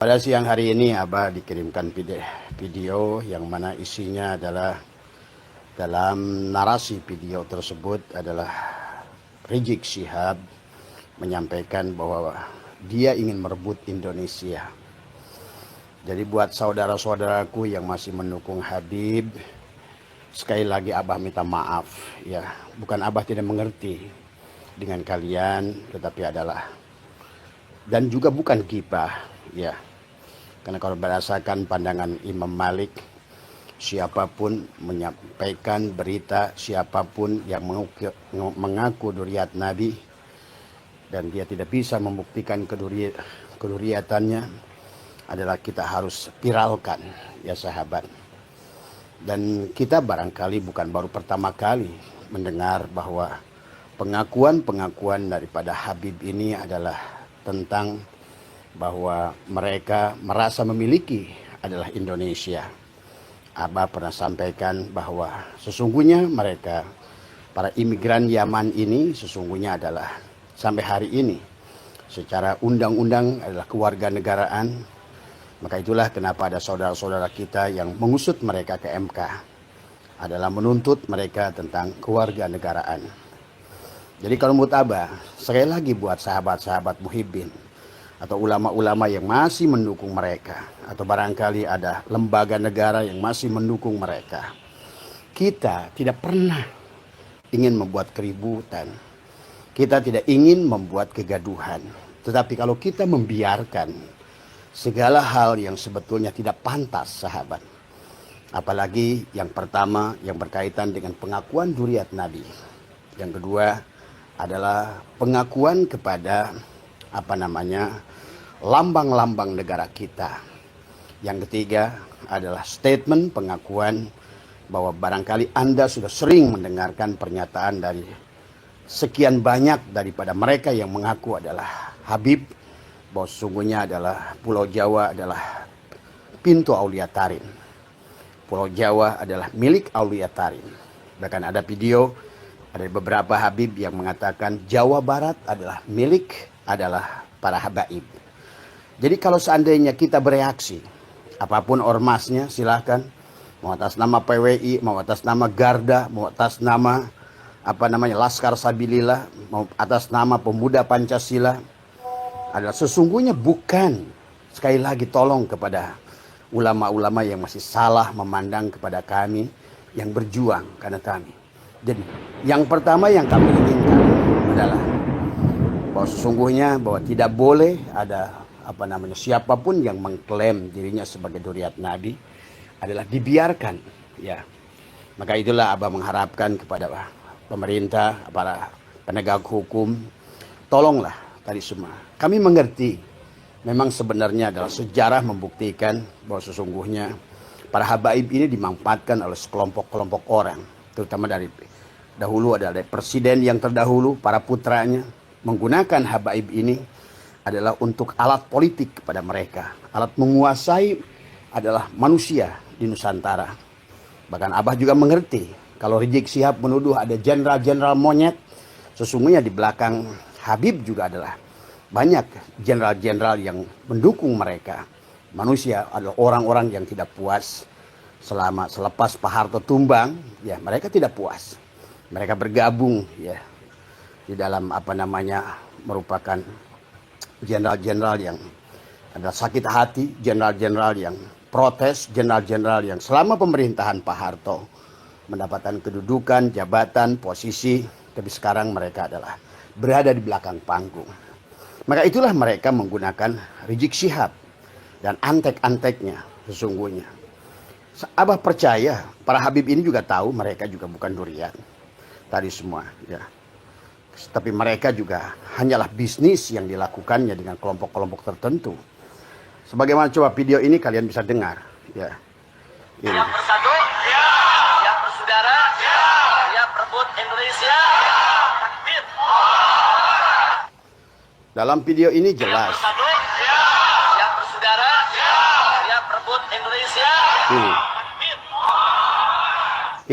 Pada siang hari ini Abah dikirimkan video yang mana isinya adalah dalam narasi video tersebut adalah Rizik Syihab menyampaikan bahwa dia ingin merebut Indonesia. Jadi buat saudara-saudaraku yang masih mendukung Habib, sekali lagi Abah minta maaf ya. Bukan Abah tidak mengerti dengan kalian, tetapi adalah dan juga bukan gibah ya. Karena kalau berdasarkan pandangan Imam Malik, siapapun menyampaikan berita, siapapun yang mengaku duriat Nabi dan dia tidak bisa membuktikan keduriatannya adalah kita harus viralkan ya sahabat. Dan kita barangkali bukan baru pertama kali mendengar bahwa pengakuan daripada Habib ini adalah tentang bahwa mereka merasa memiliki adalah Indonesia. Abah pernah sampaikan bahwa sesungguhnya mereka, para imigran Yaman ini sesungguhnya adalah sampai hari ini secara undang-undang adalah kewarganegaraan. Maka itulah kenapa ada saudara-saudara kita yang mengusut mereka ke MK, adalah menuntut mereka tentang kewarganegaraan. Jadi kalau menurut Abah, sekali lagi buat sahabat-sahabat Muhibbin atau ulama-ulama yang masih mendukung mereka, atau barangkali ada lembaga negara yang masih mendukung mereka, kita tidak pernah ingin membuat keributan, kita tidak ingin membuat kegaduhan. Tetapi kalau kita membiarkan segala hal yang sebetulnya tidak pantas sahabat, apalagi yang pertama yang berkaitan dengan pengakuan duriat Nabi, yang kedua adalah pengakuan kepada lambang-lambang negara kita. Yang ketiga adalah statement pengakuan bahwa barangkali Anda sudah sering mendengarkan pernyataan dari sekian banyak daripada mereka yang mengaku adalah Habib, bahwa sesungguhnya adalah Pulau Jawa adalah pintu Aulia Tarim. Pulau Jawa adalah milik Aulia Tarim. Bahkan ada video, ada beberapa Habib yang mengatakan Jawa Barat adalah milik para habaib. Jadi kalau seandainya kita bereaksi, apapun ormasnya silahkan, mau atas nama PWI, mau atas nama Garda, mau atas nama Laskar Sabilillah, mau atas nama Pemuda Pancasila, adalah sesungguhnya bukan, sekali lagi tolong kepada ulama-ulama yang masih salah memandang kepada kami yang berjuang karena kami. Jadi yang pertama yang kami inginkan adalah bahwa sesungguhnya bahwa tidak boleh ada siapapun yang mengklaim dirinya sebagai duriat Nabi adalah dibiarkan ya. Maka itulah Abah mengharapkan kepada pemerintah, para penegak hukum, tolonglah tadi semua. Kami mengerti memang sebenarnya adalah sejarah membuktikan bahwa sesungguhnya para habaib ini dimanfaatkan oleh sekelompok-kelompok orang, terutama dari dahulu adalah dari presiden yang terdahulu, para putranya menggunakan habaib ini adalah untuk alat politik kepada mereka. Alat menguasai adalah manusia di Nusantara. Bahkan Abah juga mengerti kalau Rizik Syihab menuduh ada jenderal-jenderal monyet, sesungguhnya di belakang Habib juga adalah banyak jenderal-jenderal yang mendukung mereka. Manusia adalah orang-orang yang tidak puas selepas Pak Harto tumbang, ya mereka tidak puas. Mereka bergabung ya di dalam merupakan jenderal-jenderal yang ada sakit hati, jenderal-jenderal yang protes, jenderal-jenderal yang selama pemerintahan Pak Harto mendapatkan kedudukan, jabatan, posisi, tapi sekarang mereka adalah berada di belakang panggung. Maka itulah mereka menggunakan Rizik Syihab dan antek-anteknya sesungguhnya. Abah percaya para Habib ini juga tahu mereka juga bukan durian tadi semua ya. Tapi mereka juga hanyalah bisnis yang dilakukannya dengan kelompok-kelompok tertentu. Sebagaimana coba video ini kalian bisa dengar ya. Ini. Yang bersatu, ya. Yang bersaudara, ya. Yang berebut Indonesia, takbir. Dalam video ini jelas. Yang bersatu, ya. Yang bersaudara, ya. Yang berebut Indonesia, takbir.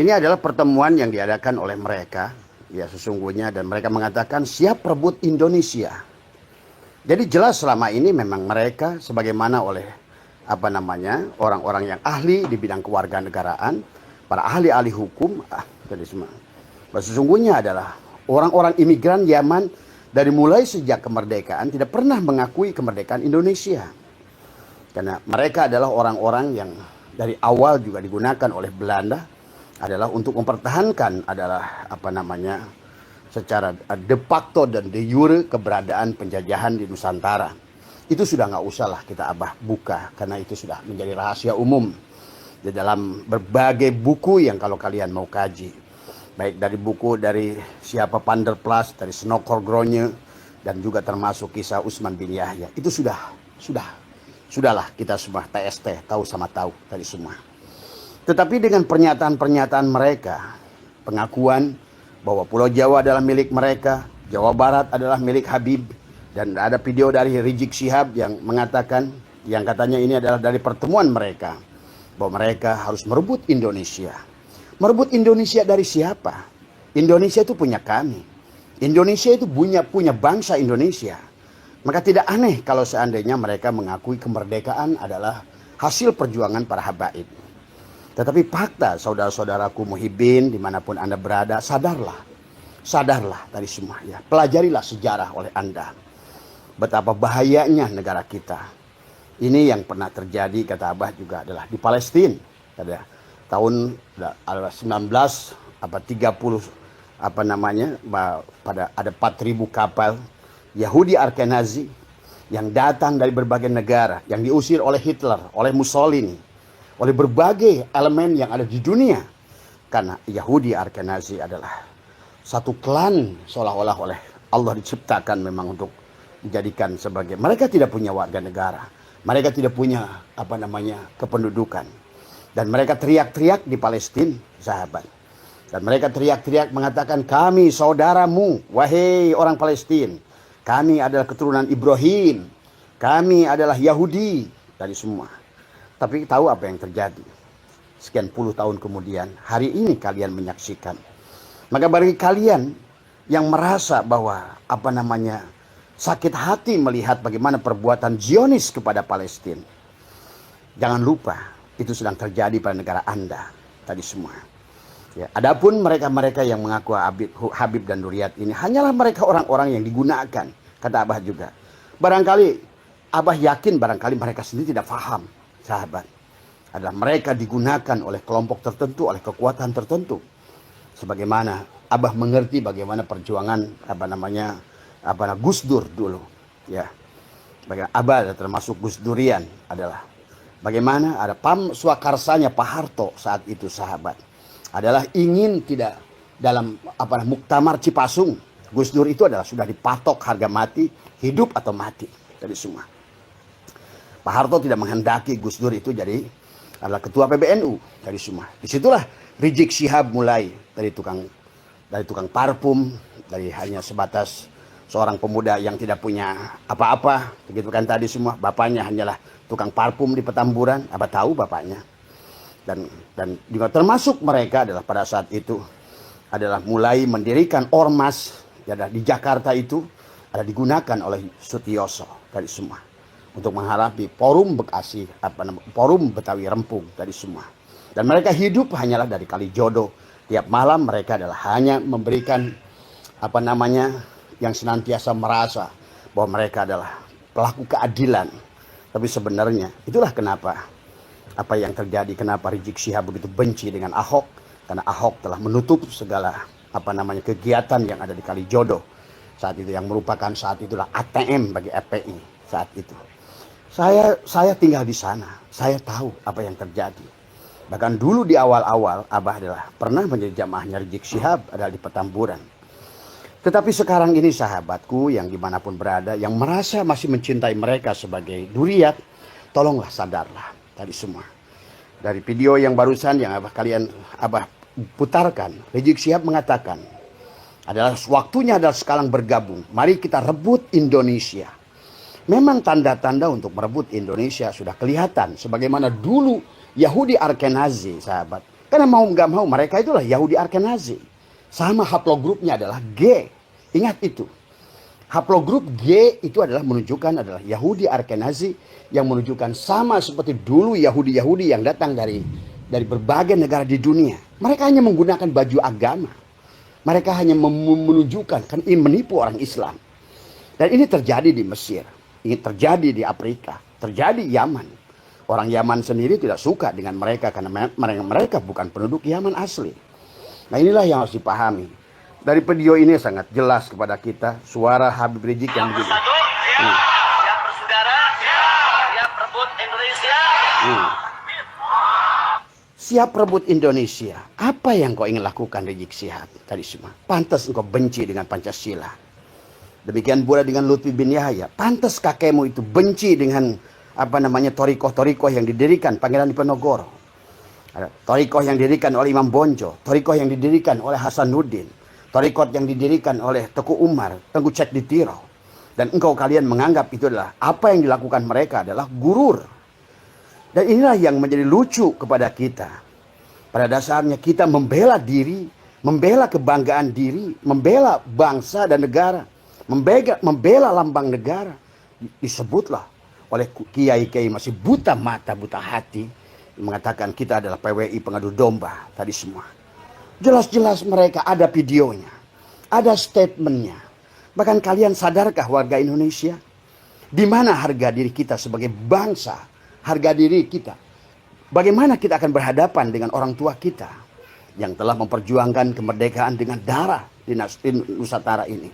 Ini adalah pertemuan yang diadakan oleh mereka ya sesungguhnya, dan mereka mengatakan siap rebut Indonesia. Jadi jelas selama ini memang mereka sebagaimana oleh orang-orang yang ahli di bidang kewarganegaraan, para ahli-ahli hukum, jadi semua. Sesungguhnya adalah orang-orang imigran Yaman dari mulai sejak kemerdekaan tidak pernah mengakui kemerdekaan Indonesia. Karena mereka adalah orang-orang yang dari awal juga digunakan oleh Belanda adalah untuk mempertahankan adalah secara de facto dan de jure keberadaan penjajahan di Nusantara. Itu sudah nggak usah lah kita buka karena itu sudah menjadi rahasia umum di dalam berbagai buku yang kalau kalian mau kaji, baik dari buku dari siapa Van der Plas, dari Snokor Gronje, dan juga termasuk kisah Utsman bin Yahya. Itu sudahlah kita semua TST tahu sama tahu tadi semua. Tetapi dengan pernyataan-pernyataan mereka, pengakuan bahwa Pulau Jawa adalah milik mereka, Jawa Barat adalah milik Habib, dan ada video dari Rizik Syihab yang mengatakan, yang katanya ini adalah dari pertemuan mereka, bahwa mereka harus merebut Indonesia. Merebut Indonesia dari siapa? Indonesia itu punya kami. Indonesia itu punya bangsa Indonesia. Maka tidak aneh kalau seandainya mereka mengakui kemerdekaan adalah hasil perjuangan para habaib. Tetapi fakta, saudara-saudaraku muhibbin dimanapun Anda berada, sadarlah tadi semua ya. Pelajarilah sejarah oleh Anda. Betapa bahayanya negara kita. Ini yang pernah terjadi, kata Abah juga adalah di Palestina. Pada tahun 1930 pada ada 4.000 kapal Yahudi Ashkenazi yang datang dari berbagai negara, yang diusir oleh Hitler, oleh Mussolini, oleh berbagai elemen yang ada di dunia. Karena Yahudi Ashkenazi adalah satu klan seolah-olah oleh Allah diciptakan memang untuk dijadikan sebagai, mereka tidak punya warga negara, mereka tidak punya kependudukan, dan mereka teriak-teriak di Palestina, sahabat, dan mereka teriak-teriak mengatakan, kami saudaramu wahai orang Palestina, kami adalah keturunan Ibrahim, kami adalah Yahudi, dari semua. Tapi tahu apa yang terjadi? Sekian puluh tahun kemudian, hari ini kalian menyaksikan. Maka bagi kalian yang merasa bahwa sakit hati melihat bagaimana perbuatan Zionis kepada Palestina, jangan lupa itu sedang terjadi pada negara Anda tadi semua. Ya, adapun mereka-mereka yang mengaku Habib dan Nuriyat ini hanyalah mereka orang-orang yang digunakan, kata Abah juga. Barangkali Abah yakin barangkali mereka sendiri tidak paham, sahabat. Adalah mereka digunakan oleh kelompok tertentu, oleh kekuatan tertentu. Sebagaimana Abah mengerti bagaimana perjuangan Gus Dur dulu, ya. Bagaimana Abah termasuk Gus Durian adalah bagaimana ada Pam Swakarsanya Pak Harto saat itu, sahabat, adalah ingin tidak dalam muktamar Cipasung. Gus Dur itu adalah sudah dipatok harga mati, hidup atau mati dari semua. Pak Harto tidak menghendaki Gus Dur itu jadi adalah ketua PBNU dari semua. Disitulah Rizik Syihab mulai dari tukang parfum, dari hanya sebatas seorang pemuda yang tidak punya apa-apa, begitu kan tadi semua. Bapaknya hanyalah tukang parfum di Petamburan, Abah tahu bapaknya. Dan juga termasuk mereka adalah pada saat itu adalah mulai mendirikan ormas ya, di Jakarta itu ada digunakan oleh Sutioso dari semua untuk menghadapi forum forum Betawi Rempung dari semua. Dan mereka hidup hanyalah dari Kalijodo. Tiap malam mereka adalah hanya memberikan yang senantiasa merasa bahwa mereka adalah pelaku keadilan. Tapi sebenarnya itulah kenapa apa yang terjadi, kenapa Rizik Syihab begitu benci dengan Ahok, karena Ahok telah menutup segala kegiatan yang ada di Kalijodo saat itu, yang merupakan saat itulah ATM bagi FPI saat itu. Saya tinggal di sana, saya tahu apa yang terjadi. Bahkan dulu di awal-awal Abah adalah pernah menjadi jamaahnya Rizik Syihab adalah di Petamburan. Tetapi sekarang ini sahabatku yang dimanapun berada, yang merasa masih mencintai mereka sebagai Nuriyat, tolonglah sadarlah tadi semua. Dari video yang barusan yang Abah putarkan, Rizik Syihab mengatakan adalah waktunya adalah sekarang bergabung. Mari kita rebut Indonesia. Memang tanda-tanda untuk merebut Indonesia sudah kelihatan. Sebagaimana dulu Yahudi Ashkenazi, sahabat. Karena mau nggak mau mereka itulah Yahudi Ashkenazi. Sama haplogrupnya adalah G. Ingat itu. Haplogrup G itu adalah menunjukkan adalah Yahudi Ashkenazi yang menunjukkan sama seperti dulu Yahudi-Yahudi yang datang dari berbagai negara di dunia. Mereka hanya menggunakan baju agama. Mereka hanya menunjukkan, kan ini menipu orang Islam. Dan ini terjadi di Mesir, ini terjadi di Afrika, terjadi di Yaman. Orang Yaman sendiri tidak suka dengan mereka karena mereka bukan penduduk Yaman asli. Nah inilah yang harus dipahami. Dari video ini sangat jelas kepada kita suara Habib Rizik yang begini. Bersatu, siap bersaudara, siap rebut Indonesia. Siap rebut Indonesia. Apa yang kau ingin lakukan, Rizik Syihab? Tadi semua. Pantas engkau benci dengan Pancasila. Demikian pula dengan Lutfi bin Yahya. Pantas kakekmu itu benci dengan torikoh-torikoh yang didirikan Pangeran Diponegoro. Ada torikoh yang didirikan oleh Imam Bonjol, torikoh yang didirikan oleh Hasanuddin, torikoh yang didirikan oleh Teguh Umar, Tengku Cek di Tirau. Dan kalian menganggap itu adalah apa yang dilakukan mereka adalah gurur. Dan inilah yang menjadi lucu kepada kita. Pada dasarnya kita membela diri, membela kebanggaan diri, membela bangsa dan negara, membela lambang negara. Disebutlah oleh kiai-kiai masih buta mata, buta hati, mengatakan kita adalah PWI pengadu domba tadi semua. Jelas-jelas mereka ada videonya, ada statementnya. Bahkan kalian sadarkah warga Indonesia, di mana harga diri kita sebagai bangsa, harga diri kita, bagaimana kita akan berhadapan dengan orang tua kita yang telah memperjuangkan kemerdekaan dengan darah di Nusantara ini.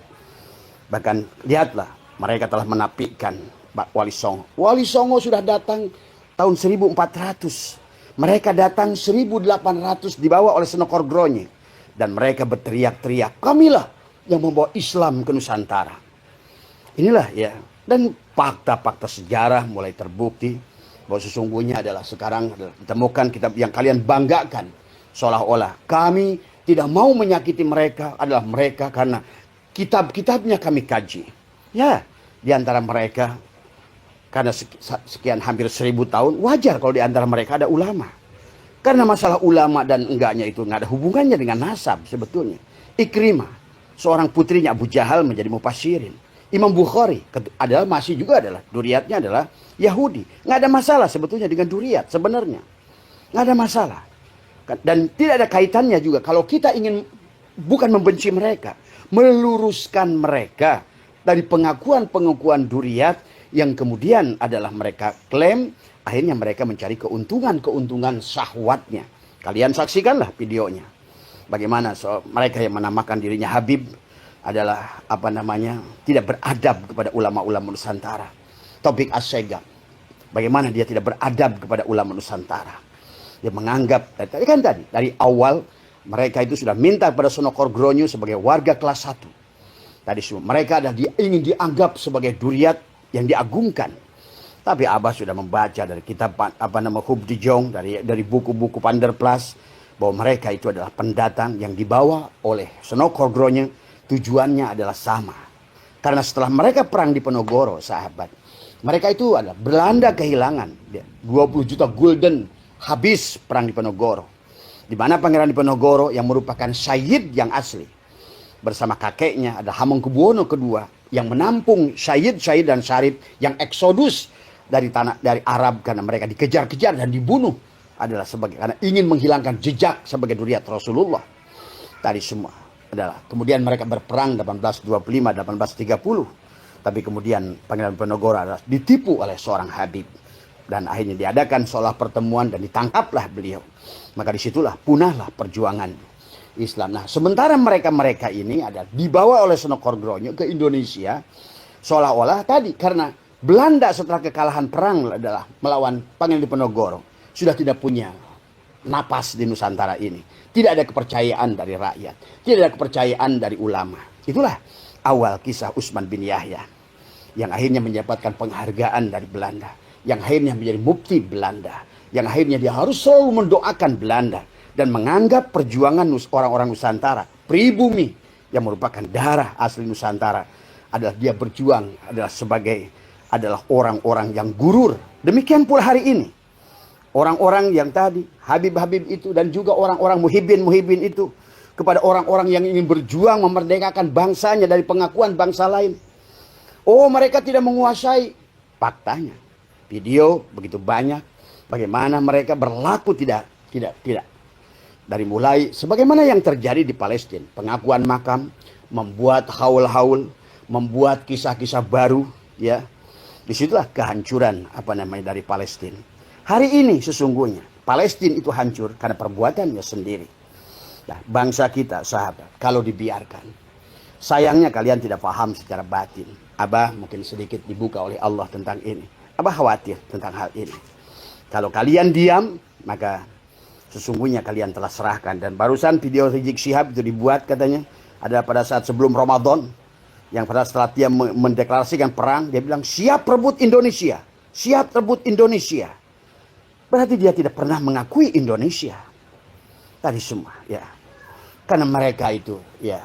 Bahkan lihatlah, mereka telah menapikan Pak Wali Songo. Wali Songo sudah datang tahun 1400. Mereka datang 1800 dibawa oleh Senokor Gronye. Dan mereka berteriak-teriak, kamilah yang membawa Islam ke Nusantara. Inilah ya. Dan fakta-fakta sejarah mulai terbukti bahwa sesungguhnya adalah sekarang ditemukan kitab yang kalian banggakan. Seolah-olah kami tidak mau menyakiti mereka adalah mereka karena kitab-kitabnya kami kaji. Ya, di antara mereka karena sekian hampir 1000 tahun, wajar kalau di antara mereka ada ulama. Karena masalah ulama dan enggaknya itu nggak ada hubungannya dengan nasab sebetulnya. Ikrimah, seorang putrinya Abu Jahal menjadi mufassirin. Imam Bukhari masih juga adalah duriatnya adalah Yahudi. Nggak ada masalah sebetulnya dengan duriat sebenarnya. Nggak ada masalah. Dan tidak ada kaitannya juga kalau kita ingin bukan membenci mereka, meluruskan mereka dari pengakuan-pengakuan duriat yang kemudian adalah mereka klaim, akhirnya mereka mencari keuntungan syahwatnya. Kalian saksikanlah videonya. Bagaimana mereka yang menamakan dirinya Habib adalah tidak beradab kepada ulama-ulama Nusantara. Taufik Assegaf, bagaimana dia tidak beradab kepada ulama Nusantara. Dia menganggap, dari awal mereka itu sudah minta pada Senokor Gronye sebagai warga kelas 1. Tadi semua mereka ingin dianggap sebagai duriat yang diagungkan. Tapi Abah sudah membaca dari kitab Hubdi Jong, dari buku-buku Panderplas, bahwa mereka itu adalah pendatang yang dibawa oleh Senokor Gronye. Tujuannya adalah sama. Karena setelah mereka perang di Diponegoro, sahabat, mereka itu adalah Belanda kehilangan 20 juta gulden habis perang di Diponegoro. Di mana Pangeran Diponegoro yang merupakan Syahid yang asli bersama kakeknya ada Hamengkubuwono II yang menampung Syahid dan Syarif yang eksodus dari Arab karena mereka dikejar-kejar dan dibunuh adalah karena ingin menghilangkan jejak sebagai duriat Rasulullah. Tadi semua adalah kemudian mereka berperang 1825-1830, tapi kemudian Pangeran Diponegoro adalah ditipu oleh seorang Habib dan akhirnya diadakan seolah pertemuan dan ditangkaplah beliau. Maka disitulah punahlah perjuangan Islam. Nah, sementara mereka ini ada dibawa oleh Senokor Gronye ke Indonesia seolah-olah tadi karena Belanda setelah kekalahan perang adalah melawan Pangeran Diponegoro sudah tidak punya napas di Nusantara ini. Tidak ada kepercayaan dari rakyat, tidak ada kepercayaan dari ulama. Itulah awal kisah Utsman bin Yahya yang akhirnya mendapatkan penghargaan dari Belanda, yang akhirnya menjadi mufti Belanda, yang akhirnya dia harus selalu mendoakan Belanda dan menganggap perjuangan orang-orang Nusantara, pribumi yang merupakan darah asli Nusantara adalah dia berjuang adalah orang-orang yang gurur. Demikian pula hari ini. Orang-orang yang tadi, Habib-Habib itu dan juga orang-orang muhibbin itu kepada orang-orang yang ingin berjuang memerdekakan bangsanya dari pengakuan bangsa lain. Oh, mereka tidak menguasai. Faktanya, video begitu banyak bagaimana mereka berlaku tidak. Dari mulai sebagaimana yang terjadi di Palestina, pengakuan makam, membuat haul-haul, membuat kisah-kisah baru, ya. Disitulah kehancuran dari Palestina. Hari ini sesungguhnya Palestina itu hancur karena perbuatannya sendiri. Nah, bangsa kita, sahabat, kalau dibiarkan, sayangnya kalian tidak paham secara batin. Abah mungkin sedikit dibuka oleh Allah tentang ini. Abah khawatir tentang hal ini. Kalau kalian diam, maka sesungguhnya kalian telah serahkan. Dan barusan video Rizik Syihab itu dibuat katanya adalah pada saat sebelum Ramadan. Yang pada setelah dia mendeklarasikan perang, dia bilang siap rebut Indonesia. Siap rebut Indonesia. Berarti dia tidak pernah mengakui Indonesia. Tadi semua, ya. Karena mereka itu, ya,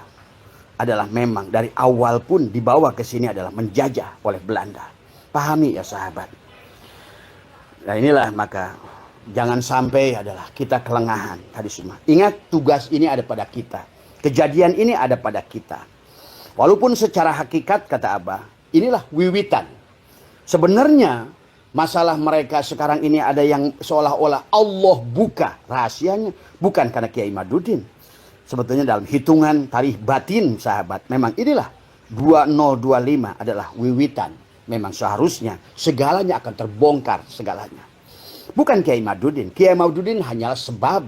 adalah memang dari awal pun dibawa ke sini adalah menjajah oleh Belanda. Pahami ya sahabat. Nah inilah maka jangan sampai adalah kita kelengahan tadi semua. Ingat tugas ini ada pada kita. Kejadian ini ada pada kita. Walaupun secara hakikat kata Abah, inilah wiwitan. Sebenarnya masalah mereka sekarang ini ada yang seolah-olah Allah buka rahasianya. Bukan karena Kiai Madudin. Sebetulnya dalam hitungan tarikh batin sahabat, memang inilah 2025 adalah wiwitan. Memang seharusnya segalanya akan terbongkar segalanya. Bukan Kiai Madudin. Kiai Madudin hanyalah sebab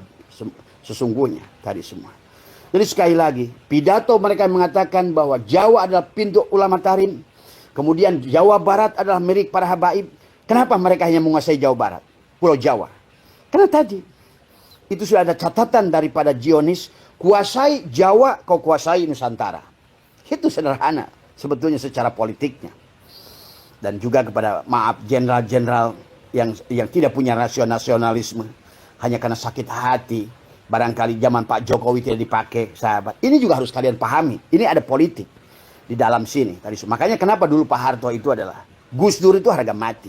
sesungguhnya tadi semua. Jadi sekali lagi, pidato mereka mengatakan bahwa Jawa adalah pintu ulama tarim. Kemudian Jawa Barat adalah milik para habaib. Kenapa mereka hanya menguasai Jawa Barat? Pulau Jawa. Karena tadi, itu sudah ada catatan daripada Zionis. Kuasai Jawa, kau kuasai Nusantara. Itu sederhana sebetulnya secara politiknya. Dan juga kepada jenderal-jenderal yang tidak punya nasionalisme. Hanya karena sakit hati. Barangkali zaman Pak Jokowi tidak dipakai, sahabat. Ini juga harus kalian pahami. Ini ada politik di dalam sini. Makanya kenapa dulu Pak Harto itu adalah Gus Dur itu harga mati.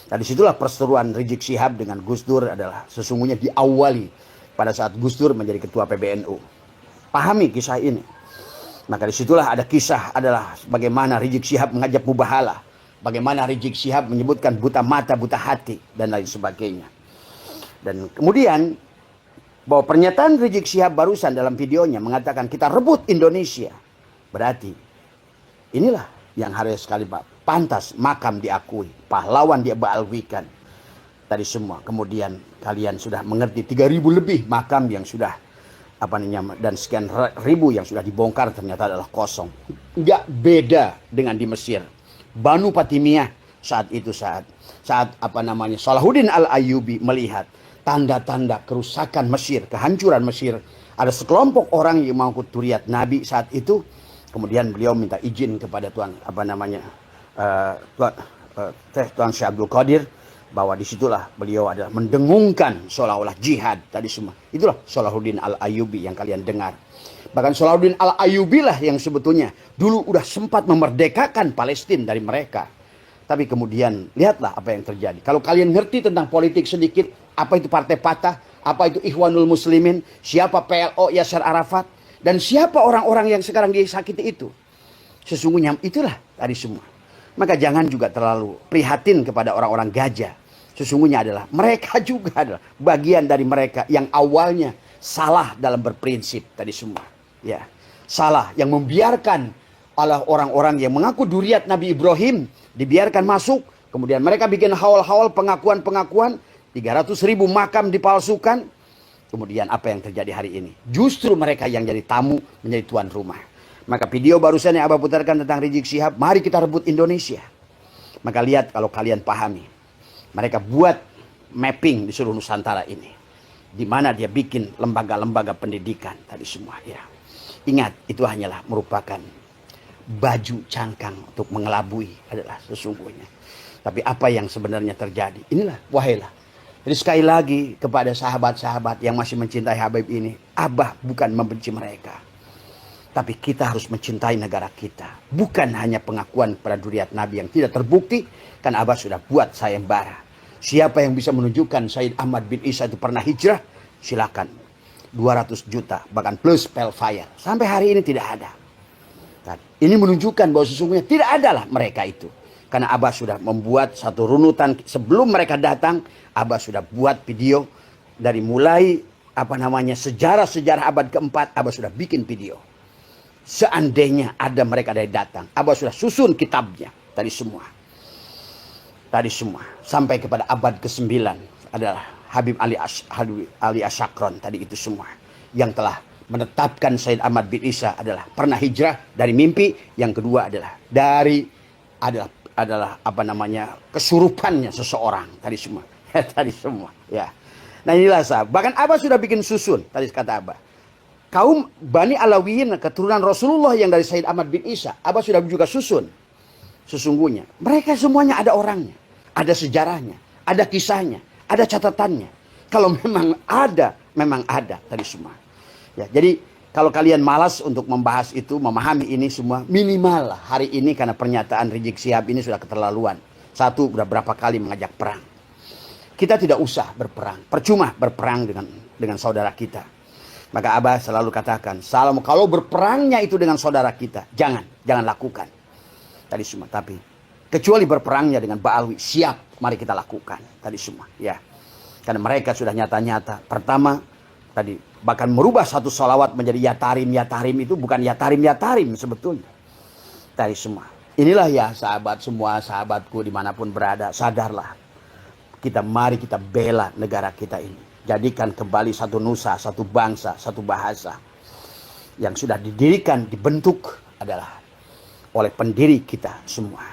Dari situlah perseteruan Rizik Syihab dengan Gus Dur adalah sesungguhnya diawali pada saat Gus Dur menjadi ketua PBNU. Pahami kisah ini. Maka disitulah ada kisah adalah bagaimana Rizik Syihab mengajak mubahalah. Bagaimana Rizik Syihab menyebutkan buta mata, buta hati, dan lain sebagainya. Dan kemudian bahwa pernyataan Rizik Syihab barusan dalam videonya mengatakan kita rebut Indonesia. Berarti inilah yang harus sekali Pak. Pantas makam diakui. Pahlawan dia baalwikan. Tadi semua. Kemudian kalian sudah mengerti 3.000 lebih makam yang sudah dan sekian ribu yang sudah dibongkar ternyata adalah kosong. Enggak beda dengan di Mesir. Banu Fatimiyah saat Salahuddin Al-Ayyubi melihat tanda-tanda kerusakan Mesir, kehancuran Mesir. Ada sekelompok orang yang mengangkut turiat Nabi saat itu. Kemudian beliau minta izin kepada Tuan Syekh Abdul Qadir bahwa disitulah beliau adalah mendengungkan seolah-olah jihad tadi semua. Itulah Salahuddin Al-Ayyubi yang kalian dengar. Bahkan Salahuddin Al-Ayyubi lah yang sebetulnya dulu udah sempat memerdekakan Palestina dari mereka. Tapi kemudian lihatlah apa yang terjadi. Kalau kalian ngerti tentang politik sedikit, apa itu Partai Fatah, apa itu Ikhwanul Muslimin, siapa PLO Yasser Arafat, dan siapa orang-orang yang sekarang disakiti itu. Sesungguhnya itulah tadi semua. Maka jangan juga terlalu prihatin kepada orang-orang gajah. Sesungguhnya adalah mereka juga adalah bagian dari mereka yang awalnya salah dalam berprinsip tadi semua. Ya, salah yang membiarkan oleh orang-orang yang mengaku duriat Nabi Ibrahim dibiarkan masuk. Kemudian mereka bikin haul-haul pengakuan-pengakuan. 300.000 makam dipalsukan. Kemudian apa yang terjadi hari ini? Justru mereka yang jadi tamu menjadi tuan rumah. Maka video barusan yang Abah putarkan tentang Rizik Syihab, mari kita rebut Indonesia. Maka lihat kalau kalian pahami. Mereka buat mapping di seluruh Nusantara ini. Di mana dia bikin lembaga-lembaga pendidikan tadi semua. Ya. Ingat, itu hanyalah merupakan baju cangkang untuk mengelabui adalah sesungguhnya. Tapi apa yang sebenarnya terjadi? Inilah wahailah. Jadi sekali lagi kepada sahabat-sahabat yang masih mencintai Habib ini. Abah bukan membenci mereka. Tapi kita harus mencintai negara kita. Bukan hanya pengakuan pada duriat Nabi yang tidak terbukti. Kan Abah sudah buat sayembara. Siapa yang bisa menunjukkan Sayyid Ahmad bin Isa itu pernah hijrah? Silakan. 200 juta. Bahkan plus Pelfire. Sampai hari ini tidak ada. Ini menunjukkan bahwa sesungguhnya tidak adalah mereka itu. Karena Abah sudah membuat satu runutan sebelum mereka datang. Abah sudah buat video dari mulai sejarah-sejarah abad keempat. Abah sudah bikin video. Seandainya ada mereka dari datang, Abah sudah susun kitabnya tadi semua. Tadi semua sampai kepada abad ke-9 adalah Habib Ali Asyakron tadi itu semua yang telah menetapkan Said Ahmad bin Isa adalah pernah hijrah dari mimpi. Yang kedua adalah kesurupannya seseorang tadi semua. Tadi semua ya. Nah inilah sahabat. Bahkan Abah sudah bikin susun tadi kata Abah. Kaum Bani Alawiyin keturunan Rasulullah yang dari Said Ahmad bin Isa, Abah sudah juga susun. Sesungguhnya mereka semuanya ada orangnya, ada sejarahnya, ada kisahnya, ada catatannya. Kalau memang ada tadi semua. Ya, jadi kalau kalian malas untuk membahas itu, memahami ini semua, minimal lah hari ini karena pernyataan Rizik Syihab ini sudah keterlaluan. Satu, udah berapa kali mengajak perang. Kita tidak usah berperang, percuma berperang dengan saudara kita. Maka Abah selalu katakan, kalau berperangnya itu dengan saudara kita, jangan lakukan. Tadi semua, tapi kecuali berperangnya dengan Ba'alwi, siap, mari kita lakukan. Tadi semua, ya. Karena mereka sudah nyata-nyata. Pertama, tadi bahkan merubah satu salawat menjadi yatarim itu bukan yatarim sebetulnya. Tadi semua. Inilah ya sahabat semua, sahabatku dimanapun berada, sadarlah. Mari kita bela negara kita ini. Jadikan kembali satu nusa, satu bangsa, satu bahasa yang sudah didirikan, dibentuk adalah oleh pendiri kita semua.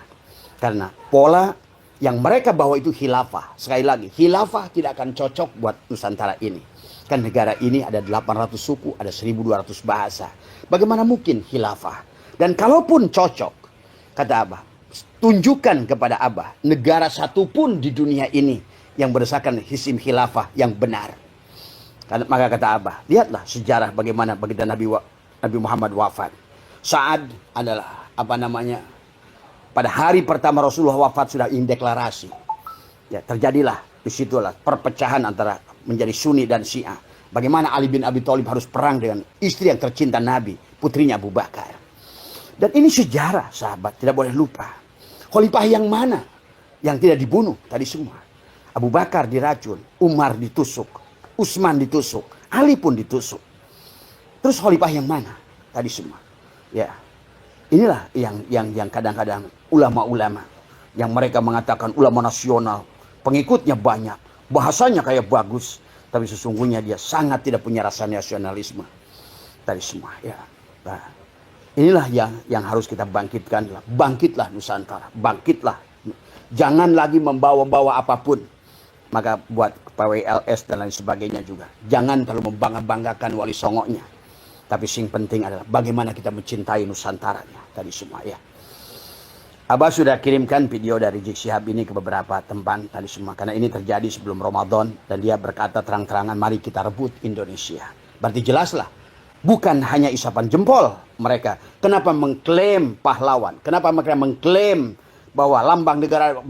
Karena pola yang mereka bawa itu khilafah. Sekali lagi, khilafah tidak akan cocok buat Nusantara ini. Kan negara ini ada 800 suku, ada 1200 bahasa. Bagaimana mungkin khilafah? Dan kalaupun cocok, kata Abah, tunjukkan kepada Abah negara satupun di dunia ini yang berdasarkan sistem khilafah yang benar. Maka kata Abah, lihatlah sejarah bagaimana baginda Nabi Muhammad wafat. Saat adalah pada hari pertama Rasulullah wafat sudah indeklarasi. Ya, terjadilah disitulah perpecahan antara menjadi Sunni dan Syiah. Bagaimana Ali bin Abi Thalib harus perang dengan istri yang tercinta Nabi, putrinya Abu Bakar. Dan ini sejarah sahabat, tidak boleh lupa. Khalifah yang mana yang tidak dibunuh tadi semua? Abu Bakar diracun, Umar ditusuk, Utsman ditusuk, Ali pun ditusuk. Terus khalifah yang mana? Tadi semua. Ya. Inilah yang kadang-kadang ulama-ulama yang mereka mengatakan ulama nasional, pengikutnya banyak, bahasanya kayak bagus, tapi sesungguhnya dia sangat tidak punya rasa nasionalisme. Tadi semua, ya. Nah, inilah yang harus kita bangkitkan. Bangkitlah Nusantara, bangkitlah. Jangan lagi membawa-bawa apapun. Maka buat PWLS dan lain sebagainya juga. Jangan terlalu membangga-banggakan Wali Songonya. Tapi yang penting adalah bagaimana kita mencintai Nusantaranya. Tadi semua ya. Abah sudah kirimkan video dari Rizik Syihab ini ke beberapa tempat tadi semua. Karena ini terjadi sebelum Ramadan. Dan dia berkata terang-terangan, mari kita rebut Indonesia. Berarti jelaslah. Bukan hanya isapan jempol mereka. Kenapa mengklaim pahlawan? Kenapa mereka mengklaim bahwa lambang negara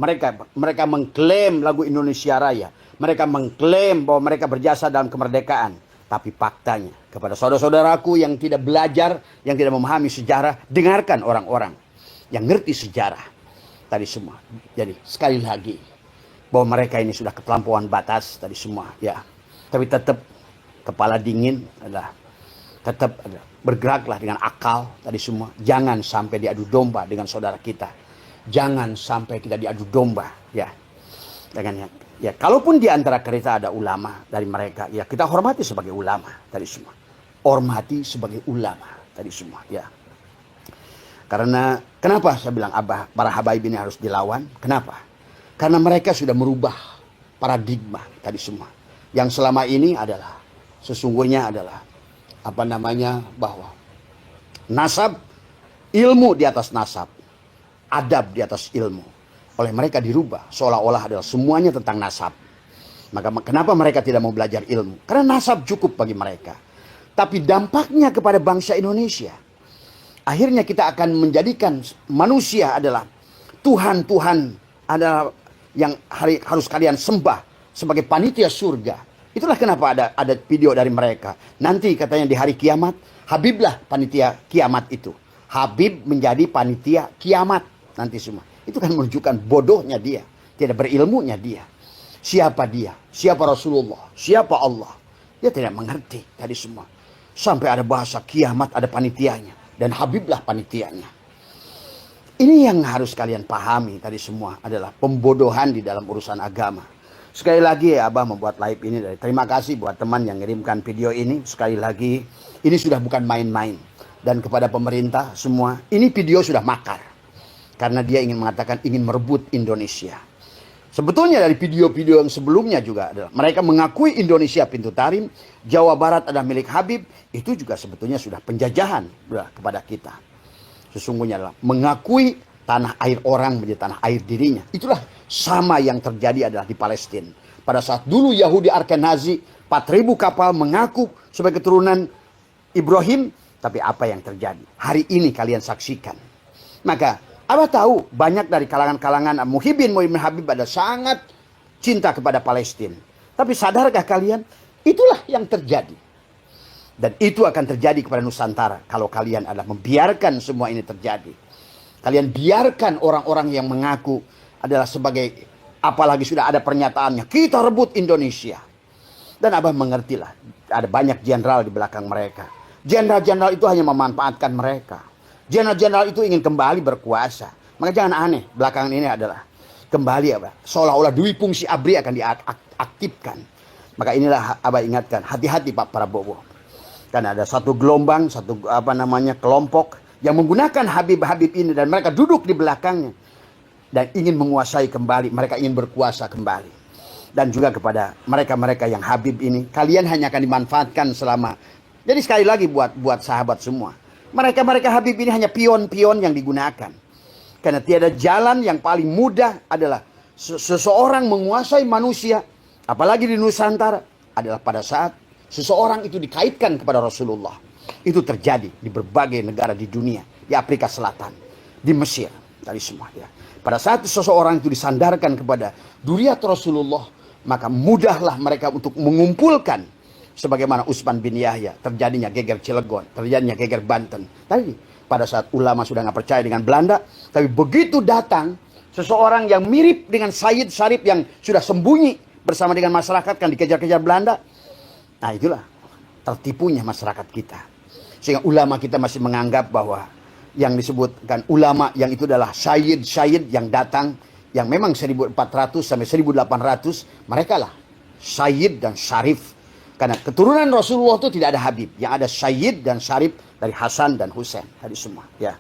mereka mengklaim lagu Indonesia Raya. Mereka mengklaim bahwa mereka berjasa dalam kemerdekaan. Tapi faktanya kepada saudara-saudaraku yang tidak belajar, yang tidak memahami sejarah, dengarkan orang-orang yang ngerti sejarah tadi semua. Jadi sekali lagi bahwa mereka ini sudah keterlampauan batas tadi semua ya. Tapi tetap kepala dingin adalah tetap bergeraklah dengan akal tadi semua. Jangan sampai diadu domba dengan saudara kita. Jangan sampai kita diadu domba ya. Dengan ya, kalaupun di antara kita ada ulama dari mereka, ya kita hormati sebagai ulama tadi semua. Hormati sebagai ulama tadi semua ya. Karena kenapa saya bilang Abah, para habaib ini harus dilawan? Kenapa? Karena mereka sudah merubah paradigma tadi semua. Yang selama ini adalah sesungguhnya adalah bahwa nasab, ilmu di atas nasab, adab di atas ilmu. Oleh mereka dirubah seolah-olah adalah semuanya tentang nasab. Maka kenapa mereka tidak mau belajar ilmu? Karena nasab cukup bagi mereka. Tapi dampaknya kepada bangsa Indonesia, akhirnya kita akan menjadikan manusia adalah Tuhan adalah yang harus kalian sembah sebagai panitia surga. Itulah kenapa ada video dari mereka. Nanti katanya di hari kiamat, Habiblah panitia kiamat itu. Habib menjadi panitia kiamat nanti semua. Itu kan menunjukkan bodohnya dia, tidak berilmunya dia. Siapa dia? Siapa Rasulullah? Siapa Allah? Dia tidak mengerti tadi semua. Sampai ada bahasa kiamat ada panitianya. Dan Habiblah panitianya. Ini yang harus kalian pahami tadi semua adalah pembodohan di dalam urusan agama. Sekali lagi ya Abah membuat live ini. Terima kasih buat teman yang ngirimkan video ini. Sekali lagi ini sudah bukan main-main. Dan kepada pemerintah semua, ini video sudah makar. Karena dia ingin mengatakan ingin merebut Indonesia. Sebetulnya dari video-video yang sebelumnya juga adalah mereka mengakui Indonesia pintu tarim, Jawa Barat adalah milik Habib, itu juga sebetulnya sudah penjajahan kepada kita. Sesungguhnya adalah mengakui tanah air orang menjadi tanah air dirinya. Itulah sama yang terjadi adalah di Palestina. Pada saat dulu Yahudi Ashkenazi 4.000 kapal mengaku sebagai keturunan Ibrahim, tapi apa yang terjadi? Hari ini kalian saksikan. Maka Abah tahu banyak dari kalangan-kalangan Muhibbin Habib ada sangat cinta kepada Palestina. Tapi sadarkah kalian? Itulah yang terjadi. Dan itu akan terjadi kepada Nusantara kalau kalian adalah membiarkan semua ini terjadi. Kalian biarkan orang-orang yang mengaku adalah sebagai, apalagi sudah ada pernyataannya, kita rebut Indonesia. Dan Abah mengertilah, ada banyak jenderal di belakang mereka. Jenderal-jenderal itu hanya memanfaatkan mereka. Jenderal-jenderal itu ingin kembali berkuasa. Maka jangan aneh, belakangan ini adalah kembali Abah. Seolah-olah Dwi Fungsi ABRI akan diaktifkan. Maka inilah Abah ingatkan, hati-hati Pak Prabowo. Karena ada satu gelombang, kelompok yang menggunakan Habib-Habib ini dan mereka duduk di belakangnya. Dan ingin menguasai kembali, mereka ingin berkuasa kembali. Dan juga kepada mereka-mereka yang Habib ini, kalian hanya akan dimanfaatkan selama. Jadi sekali lagi buat sahabat semua. Mereka-mereka Habib ini hanya pion-pion yang digunakan. Karena tiada jalan yang paling mudah adalah seseorang menguasai manusia. Apalagi di Nusantara. Adalah pada saat seseorang itu dikaitkan kepada Rasulullah. Itu terjadi di berbagai negara di dunia. Di Afrika Selatan. Di Mesir. Tadi semua ya. Pada saat seseorang itu disandarkan kepada duriat Rasulullah. Maka mudahlah mereka untuk mengumpulkan. Sebagaimana Utsman bin Yahya, terjadinya geger Cilegon, terjadinya geger Banten. Tadi pada saat ulama sudah nggak percaya dengan Belanda, tapi begitu datang seseorang yang mirip dengan Sayyid Syarif yang sudah sembunyi bersama dengan masyarakat kan dikejar-kejar Belanda. Nah itulah tertipunya masyarakat kita. Sehingga ulama kita masih menganggap bahwa yang disebutkan ulama yang itu adalah Sayyid yang datang, yang memang 1400 sampai 1800, mereka lah Sayyid dan Syarif. Karena keturunan Rasulullah itu tidak ada Habib. Yang ada Sayyid dan Syarif dari Hasan dan Husain. Tadi semua. Ya.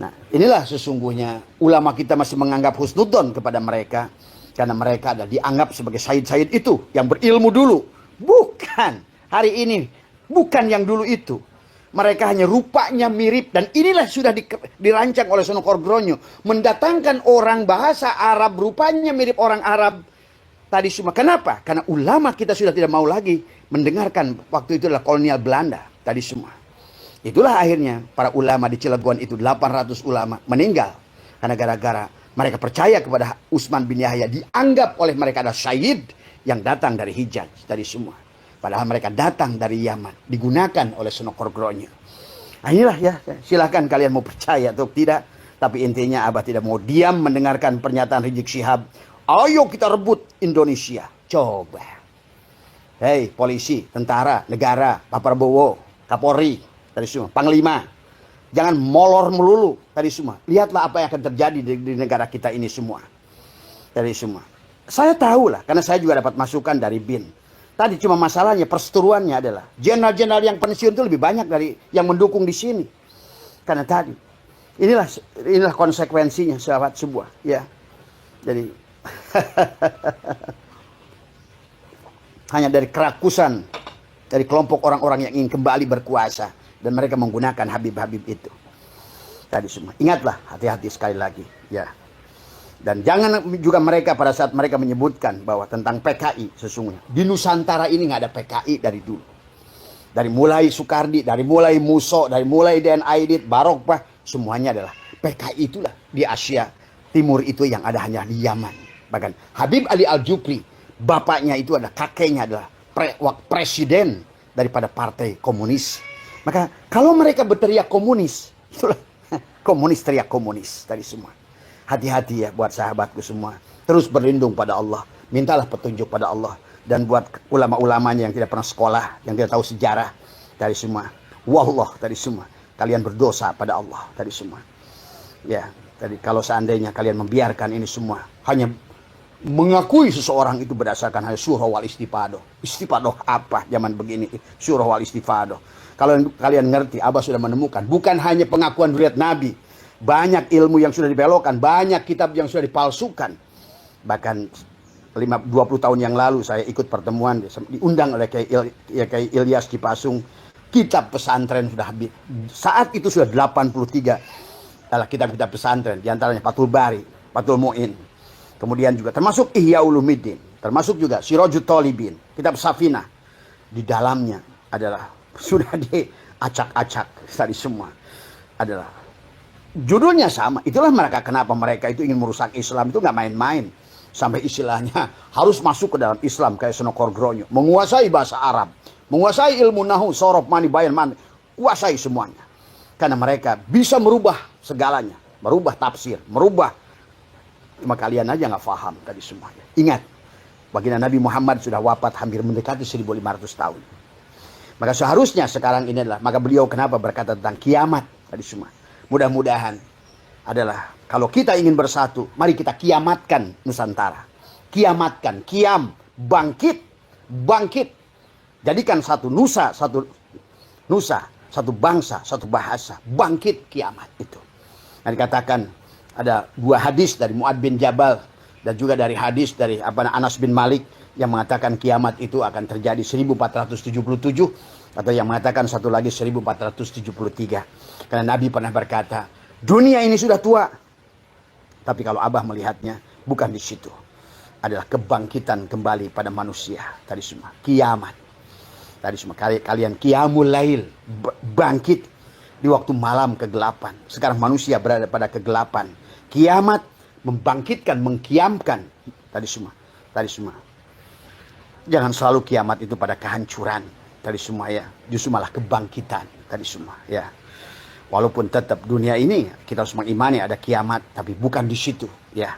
Nah inilah sesungguhnya ulama kita masih menganggap husnudzon kepada mereka. Karena mereka adalah dianggap sebagai Sayyid itu. Yang berilmu dulu. Bukan. Hari ini. Bukan yang dulu itu. Mereka hanya rupanya mirip. Dan inilah sudah dirancang oleh Sunan Kordronyo. Mendatangkan orang bahasa Arab. Rupanya mirip orang Arab. Tadi semua. Kenapa? Karena ulama kita sudah tidak mau lagi mendengarkan waktu itu adalah kolonial Belanda. Tadi semua. Itulah akhirnya para ulama di Cilegon itu 800 ulama meninggal. Karena gara-gara mereka percaya kepada Utsman bin Yahya. Dianggap oleh mereka adalah Sayyid yang datang dari Hijaz. Tadi semua. Padahal mereka datang dari Yaman. Digunakan oleh Sunan Kordronyo. Nah inilah ya. Silahkan kalian mau percaya atau tidak. Tapi intinya Abah tidak mau diam mendengarkan pernyataan Rizik Syihab. Ayo kita rebut Indonesia. Coba. Hei polisi, tentara, negara, Pak Prabowo, Kapolri, tadi semua, Panglima. Jangan molor melulu tadi semua. Lihatlah apa yang akan terjadi di negara kita ini semua. Tadi semua. Saya tahu lah, karena saya juga dapat masukan dari BIN. Tadi cuma masalahnya, perseteruannya adalah jenderal-jenderal yang pensiun itu lebih banyak dari yang mendukung di sini. Karena tadi, inilah konsekuensinya sahabat sebuah. Ya, jadi hanya dari kerakusan dari kelompok orang-orang yang ingin kembali berkuasa dan mereka menggunakan Habib-Habib itu tadi semua. Ingatlah, hati-hati sekali lagi ya. Dan jangan juga mereka pada saat mereka menyebutkan bahwa tentang PKI, sesungguhnya di Nusantara ini nggak ada PKI dari dulu. Dari mulai Soekardi, dari mulai Muso, dari mulai DN Aidit, Barokbah, semuanya adalah PKI. Itulah di Asia Timur itu yang ada hanya di Yaman. Bahkan Habib Ali Al-Jukri, bapaknya itu adalah kakeknya adalah presiden daripada partai komunis. Maka kalau mereka berteriak komunis, Itulah komunis teriak komunis tadi semua. Hati-hati ya buat sahabatku semua. Terus berlindung pada Allah. Mintalah petunjuk pada Allah. Dan buat ulama-ulamanya yang tidak pernah sekolah, yang tidak tahu sejarah tadi semua. Wallah tadi semua. Kalian berdosa pada Allah tadi semua. Ya, tadi kalau seandainya kalian membiarkan ini semua, hanya mengakui seseorang itu berdasarkan hanya surah wal istifadoh. Istifadoh apa zaman begini? Surah wal istifadoh. Kalau kalian ngerti, Abah sudah menemukan. Bukan hanya pengakuan riwayat Nabi. Banyak ilmu yang sudah dibelokkan. Banyak kitab yang sudah dipalsukan. Bahkan 20 tahun yang lalu saya ikut pertemuan. Diundang oleh Kiai Ilyas Cipasung. Kitab pesantren sudah habis. Saat itu sudah 83 adalah kitab-kitab pesantren. Di antaranya Fathul Bari, Fathul Mu'in. Kemudian juga termasuk Ihya Ulumuddin, termasuk juga Sirajut Thalibin, kitab Safinah. Di dalamnya adalah sudah diacak-acak tadi semua. Adalah judulnya sama. Itulah mereka kenapa mereka itu ingin merusak Islam itu nggak main-main. Sampai istilahnya harus masuk ke dalam Islam kayak Senokor Gronyo, menguasai bahasa Arab, menguasai ilmu nahu, sorof, mani, bayan, mani, kuasai semuanya. Karena mereka bisa merubah segalanya, merubah tafsir, merubah. Cuma kalian aja nggak paham tadi semuanya. Ingat, baginda Nabi Muhammad sudah wafat hampir mendekati 1500 tahun. Maka seharusnya sekarang ini adalah, maka beliau kenapa berkata tentang kiamat tadi semua. Mudah-mudahan adalah kalau kita ingin bersatu, mari kita kiamatkan Nusantara. Kiamatkan, kiam, bangkit, bangkit. Jadikan satu nusa, satu bangsa, satu bahasa, bangkit kiamat itu. Nah, dikatakan ada dua hadis dari Mu'ad bin Jabal dan juga dari hadis dari Anas bin Malik yang mengatakan kiamat itu akan terjadi 1477 atau yang mengatakan satu lagi 1473. Karena Nabi pernah berkata, dunia ini sudah tua. Tapi kalau Abah melihatnya bukan di situ. Adalah kebangkitan kembali pada manusia tadi semua. Kiamat. Tadi semua kalian qiyamul lail, bangkit di waktu malam kegelapan. Sekarang manusia berada pada kegelapan. Kiamat membangkitkan, mengkiamkan tadi semua. Jangan selalu kiamat itu pada kehancuran tadi semua ya. Justru malah kebangkitan tadi semua ya. Walaupun tetap dunia ini kita harus mengimani ada kiamat, tapi bukan di situ ya.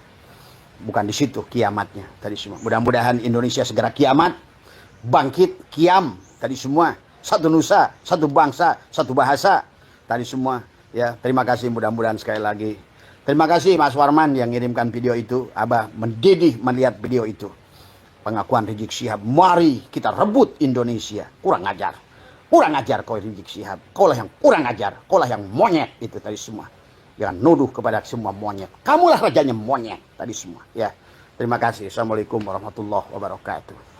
Bukan di situ kiamatnya tadi semua. Mudah-mudahan Indonesia segera kiamat, bangkit, kiam tadi semua. Satu nusa, satu bangsa, satu bahasa tadi semua ya. Terima kasih, mudah-mudahan sekali lagi. Terima kasih Mas Warman yang ngirimkan video itu. Abah mendidih melihat video itu. Pengakuan Rizik Syihab, mari kita rebut Indonesia. Kurang ajar. Kurang ajar kau Rizik Syihab. Kaulah yang kurang ajar. Kaulah yang monyet itu tadi semua. Jangan nuduh kepada semua monyet. Kamulah rajanya monyet tadi semua ya. Terima kasih. Assalamualaikum warahmatullahi wabarakatuh.